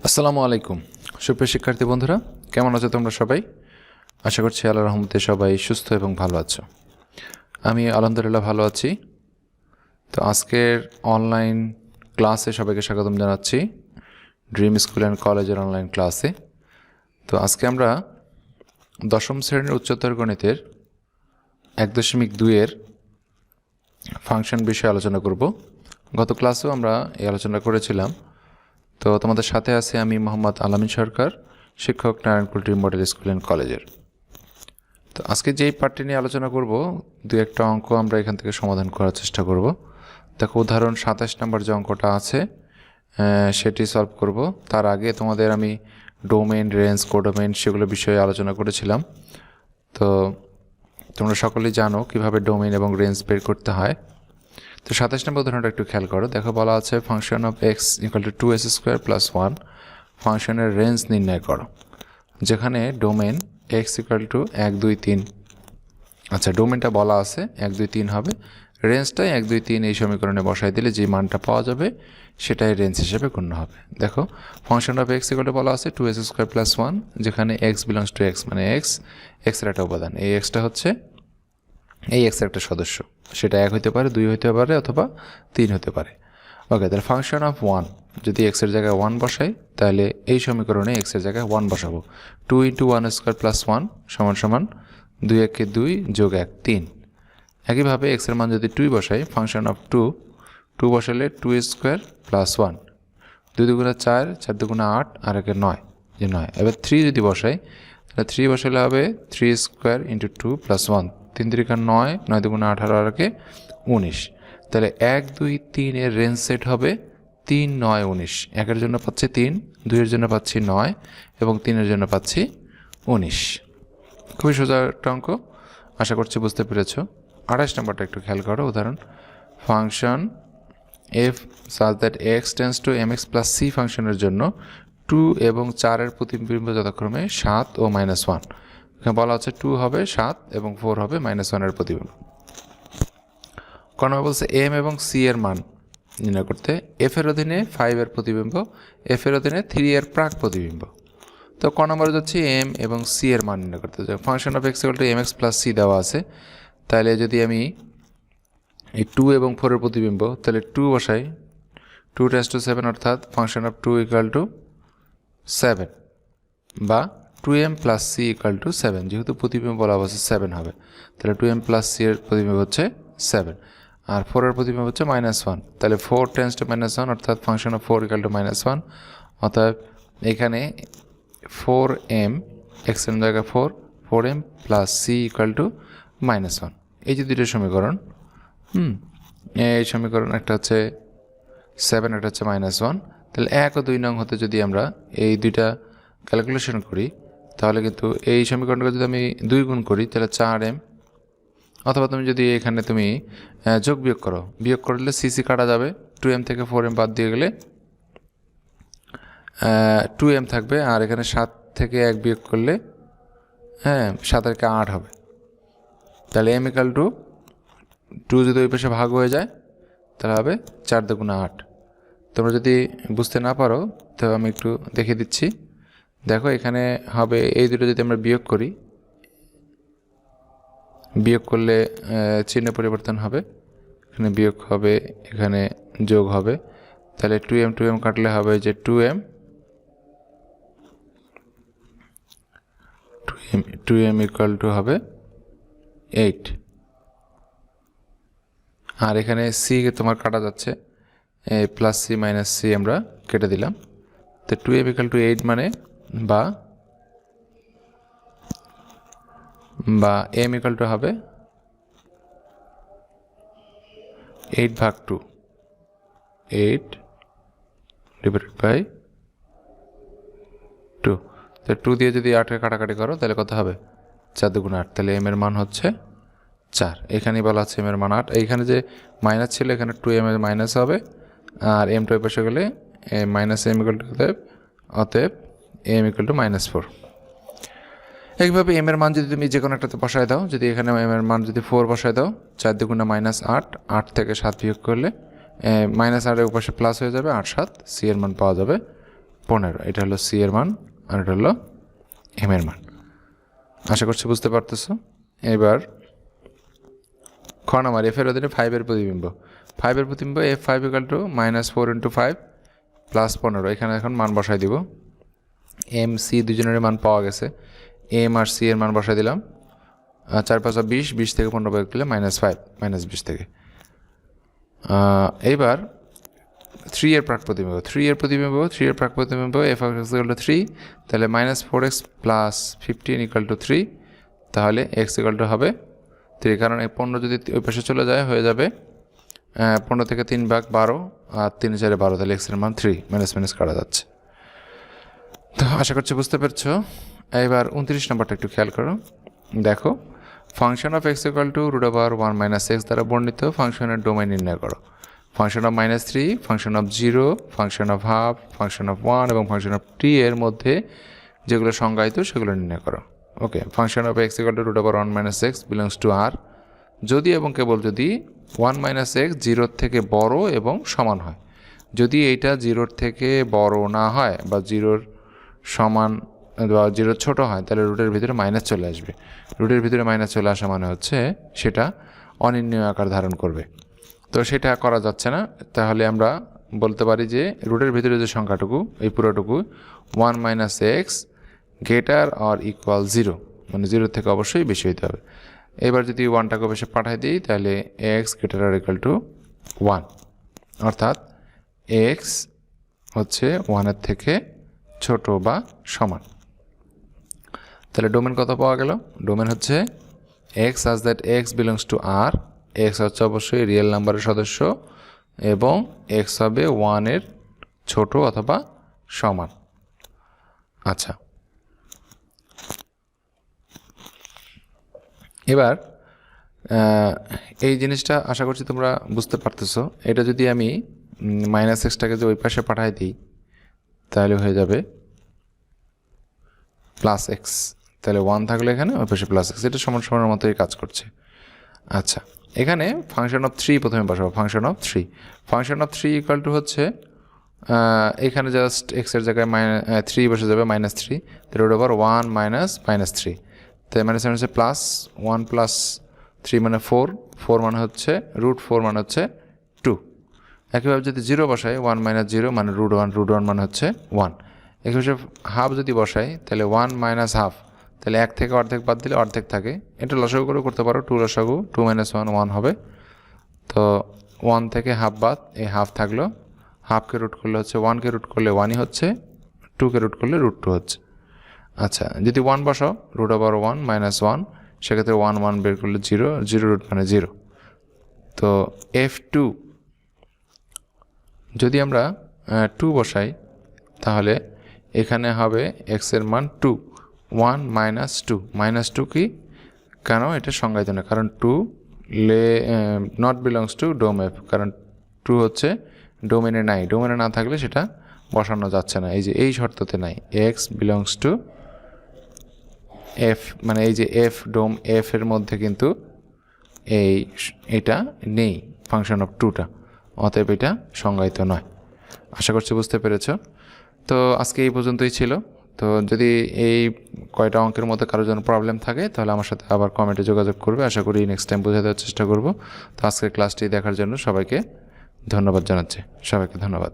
আসসালামু আলাইকুম সুপ্রিয় শিক্ষার্থী বন্ধুরা, কেমন আছো তোমরা সবাই? আশা করছি আল্লাহর রহমতে সবাই সুস্থ এবং ভালো আছো। আমি আলহামদুলিল্লাহ ভালো আছি। তো আজকের অনলাইন ক্লাসে সবাইকে স্বাগতম জানাচ্ছি, ড্রিম স্কুল অ্যান্ড কলেজের অনলাইন ক্লাসে। তো আজকে আমরা দশম শ্রেণীর উচ্চতর গণিতের 1.2-এর ফাংশন বিষয়ে আলোচনা করব। গত ক্লাসেও আমরা এই আলোচনা করেছিলাম। তো তোমাদের সাথে আছে আমি মোহাম্মদ আল-Amin সরকার, শিক্ষক, Narayankul dream model school and কলেজের। তো আজকে যেই পার্টটি নিয়ে আলোচনা করব, দু একটা অঙ্ক আমরা এখান থেকে সমাধান করার চেষ্টা করব। দেখো, উদাহরণ 27 নম্বর যে অঙ্কটা আছে সেটি সলভ করব। তার আগে তোমাদের আমি ডোমেইন, রেঞ্জ, কোডোমেইন সেগুলো বিষয়ে আলোচনা করেছিলাম। তো তোমরা সকলেই জানো কিভাবে ডোমেইন এবং রেঞ্জ বের করতে হয়। তো 27 নম্বর উদাহরণটা একটু খেয়াল করো। দেখো, বলা আছে function of x equal to 2s² + 1 ফাংশনের রেঞ্জ নির্ণয় করো, যেখানে ডোমেন এক্স ইকুয়াল টু 1 2 3। আচ্ছা, ডোমেনটা বলা আছে 1 2 3 হবে, রেঞ্জটাই 1 2 3 এই সমীকরণে বসাই দিলে যে মানটা পাওয়া যাবে সেটাই রেঞ্জ হিসেবে গণ্য হবে। দেখো, function of x equal to বলা আছে 2s² + 1, যেখানে x বিলংস টু x মানে x এর একটা উপাদান, এই এক্সটা হচ্ছে এই এক্সের একটা সদস্য, সেটা 1 হতে পারে, 2 হতে পারে, অথবা 3 হতে পারে। ওকে, তাহলে ফাংশন অফ 1, যদি এক্সের জায়গায় 1 বসাই তাহলে এই সমীকরণে এক্সের জায়গায় 1 বসাবো। 2 × 1² + 1 সমান 2 1 কে 2 যোগ 1 3। একইভাবে এক্সের মান যদি 2 বসাই, ফাংশন অফ 2 বসালে 2² + 1, 2 দুগুণে 4, 4 দুগুণে 8, আর 1 9, যে 9। এবার 3 যদি বসাই তাহলে 3 বসালে হবে 3² × 2 + 1, 3 3 9, 9 দুগুণে 18, আর 1 19। তাহলে 1 2 3 এর রেঞ্জ সেট হবে 3 9 19। 1 এর জন্য পাচ্ছি 3, 2 এর জন্য পাচ্ছি 9, এবং 3 এর জন্য পাচ্ছি 19। খুবই সোজা একটা অঙ্ক, আশা করছি বুঝতে পেরেছ। 28 নম্বরটা একটু খেয়াল করো। উদাহরণ, function F such that x tends to mx + c ফাংশনের জন্য 2 এবং 4 এর প্রতিবিম্ব যথাক্রমে 7 ও -1। এখানে বলা হচ্ছে 2 হবে 7 এবং 4 হবে -1 এর প্রতিবিম্ব। কর্ণ বলছে এম এবং সি এর মান নির্ণয় করতে। এফ এর অধীনে 5 এর প্রতিবিম্ব, এফ এর অধীনে 3 এর প্রাক প্রতিবিম্ব। তো ক নম্বরে যাচ্ছে এম এবং সি এর মান নির্ণয় করতে। Function of x equal to mx + c দেওয়া আছে, তাহলে যদি আমি এই 2 এবং 4 এর প্রতিবিম্ব, তাহলে 2 বসাই, 2 × 7, অর্থাৎ ফাংশন অফ 2 = 7, বা 2m + c = 7। যেহেতু প্রতিবিম্ব বলা আছে 7 হবে, তাহলে 2m + c এর প্রতিবিম্ব হচ্ছে 7, আর 4 এর প্রতিবিম্ব হচ্ছে -1। তাহলে 4 → -1, অর্থাৎ ফাংশন অফ 4 = -1। অর্থাৎ এখানে 4m, x এর জায়গায় 4, 4m + c = -1। এই যে দুটো সমীকরণ, এই সমীকরণ, একটা হচ্ছে 7, একটা হচ্ছে -1। তাহলে 1 ও 2 নং হতে যদি আমরা এই দুইটা ক্যালকুলেশন করি, তাহলে কিন্তু এই সমীকরণটাকে যদি আমি 2 গুণ করি তাহলে 4m, অথবা তুমি যদি এখানে তুমি যোগ বিয়োগ করো, বিয়োগ করলে সিসি কাটা যাবে, 2m থেকে 4m বাদ দিয়ে গেলে 2m থাকবে, আর এখানে 7 থেকে 1 বিয়োগ করলে 7 আর 8 হবে। তাহলে m = 2 যদি ওই পাশে ভাগ হয়ে যায় তাহলে হবে 4 দুগুণে 8। তোমরা যদি বুঝতে না পারো তো আমি একটু দেখিয়ে দিচ্ছি। দেখো, এখানে হবে এই দুটো যদি আমরা বিয়োগ করি, বিয়োগ করলে চিহ্ন পরিবর্তন হবে, এখানে বিয়োগ হবে, এখানে যোগ হবে। তাহলে 2m কাটলে হবে যে 2m = হবে 8, আর এখানে সি তোমার কাটা যাচ্ছে, +c - c আমরা কেটে দিলাম। তো 2m = 8 মানে বা m = হবে 8/2, 8 / 2। তো 2 দিয়ে যদি 8-কে কাটাকাটি করো তাহলে কত হবে? 4 দুগুণে 8। তাহলে m এর মান হচ্ছে 4। এখানেই বলা আছে m এর মান 8। এইখানে যে মাইনাস ছিল, এখানে 2m এর মাইনাস হবে, আর m টা পাশে গেলে -m = অতএব m = -4। একইভাবে m এর মান যদি তুমি যে কোনো একটাতে বসায় দাও, যদি এখানে m এর মান যদি 4 বসায় দাও, 4 দুগুণে -8, 8 থেকে 7 বিয়োগ করলে -8 এর পাশে প্লাস হয়ে যাবে, 8 7, c এর মান পাওয়া যাবে 15, এটা হলো সি এর মান আর এটা হলো এম এর মান। আশা করছি বুঝতে পারতেছো। এবার খ নাম্বার এফ এর অধীনে 5 এর প্রতিবিম্ব। 5 এর প্রতিবিম্ব f5 = -4 × 5 + 15। এখানে এখন মান বসাই দিব। এম সি দুজনের মান পাওয়া গেছে, এম আর সি এর মান বসাই দিলাম। 4 × 5 = 20, 20 থেকে 15 বিয়োগ করলে -5, -20 থেকে। এইবার 3 এর প্রাক প্রতিবিম্ব, 3 এর প্রাক প্রতিবিম্ব f = 3, তাহলে -4x + 15 = 3, তাহলে x = হবে 3, কারণ এই 15 যদি ওই পাশে চলে যায় হয়ে যাবে 15 থেকে 3 ভাগ 12 আর 3 × 4 = 12, তাহলে x এর মান 3, মাইনাস কাটা যাচ্ছে। তো আশা করছি বুঝতে পারছো। এবার 29 নম্বরটা একটু খেয়াল করো, দেখো ফাংশন অফ x = √1 - x দ্বারা বর্ণিত ফাংশনের ডোমেইন নির্ণয় করো। Function of -3, function of 0, function of half, function of 1 এবং ফাংশন অফ t এর মধ্যে যেগুলো সংজ্ঞায়িত সেগুলো নির্ণয় করো। Okay, function of x = √1 - x belongs to r যদি এবং কেবল যদি 1 - x 0 থেকে বড় এবং সমান হয়। যদি এইটা 0 থেকে বড় না হয় বা 0 সমান বা 0 ছোট হয়, তাহলে রুটের ভিতরে মাইনাস চলে আসবে। রুটের ভিতরে মাইনাস চলে আসা মানে হচ্ছে সেটা অনির্ণয় আকার ধারণ করবে। তো সেটা করা যাচ্ছে না, তাহলে আমরা বলতে পারি যে রুটের ভিতরে যে সংখ্যাটুকু এই পুরোটুকু 1 - x গ্রেটার অর ইকুয়াল 0, মানে 0 থেকে অবশ্যই বেশি হইতে হবে। এবার যদি 1টাকে বেশি পাঠাই দিই তাহলে x greater or equal to 1, অর্থাৎ x হচ্ছে 1-এর থেকে ছোট বা সমান। তাহলে ডোমেন কত পাওয়া গেল? ডোমেন হচ্ছে x such that x belongs to r, x হচ্ছে অবশ্যই রিয়েল নাম্বারের সদস্য এবং x হবে 1-এর ছোট অথবা সমান। আচ্ছা, এবার এই জিনিসটা আশা করছি তোমরা বুঝতে পারতেছো। এটা যদি আমি -xটাকে যে ওই পাশে পাঠাই দিই তাহলে হয়ে যাবে +x, তাহলে 1 থাকলে এখানে ওই পাশে +x, এটা সমান সমানের মতোই কাজ করছে। আচ্ছা, এখানে ফাংশন অফ 3 প্রথমে বসাবো। ফাংশন অফ 3 = হচ্ছে এখানে জাস্ট x এর জায়গায় 3 বসে যাবে, -3, তাহলে √1 - -3, তাই -1 হচ্ছে +1 + 3 মানে 4, 4 মানে হচ্ছে √4 মানে হচ্ছে 2। একইভাবে যদি 0 বসাই 1 - 0 মানে √1 মানে হচ্ছে 1। একইভাবে হাফ যদি বসাই তাহলে 1 - হাফ, তাহলে 1 থেকে অর্ধেক বাদ দিলে অর্ধেক থাকে। এটা লসাগু করে করতে পারো, 2 লসাগু, 2 - 1 1 হবে। তো 1 থেকে হাফ বাদ, এই হাফ থাকলো, হাফকে রুট করলে হচ্ছে 1কে রুট করলে 1ই হচ্ছে, 2কে রুট করলে √2 হচ্ছে। আচ্ছা, যদি 1 বসাও √1 - 1, সেক্ষেত্রে 1 1 বের করলে 0, 0 রুট মানে 0। তো f2 যদি আমরা 2 বসাই তাহলে এখানে হবে x এর মান 2, 1 - 2, -2 কি? কেন এটা সংজ্ঞায়িত না, কারণ 2 not belongs to dom f, কারণ 2 হচ্ছে ডোমেনে নাই। ডোমেনে না থাকলে সেটা বসানো যাচ্ছে না, এই যে এই শর্ততে নাই। x বিলংস টু f, মানে এই যে f ডোম f এর মধ্যে কিন্তু এটা নেই ফাংশন অফ 2টা, অতএব এটা সংজ্ঞায়িত নয়। আশা করছি বুঝতে পেরেছ। তো আজকে এই পর্যন্তই ছিল। তো যদি এই কয়টা অঙ্কের মধ্যে কারোর জন্য প্রবলেম থাকে তাহলে আমার সাথে আবার কমেন্টে যোগাযোগ করবে। আশা করি নেক্সট টাইম বোঝাতে দেওয়ার চেষ্টা করব। তো আজকের ক্লাসটি দেখার জন্য সবাইকে ধন্যবাদ জানাচ্ছি। সবাইকে ধন্যবাদ।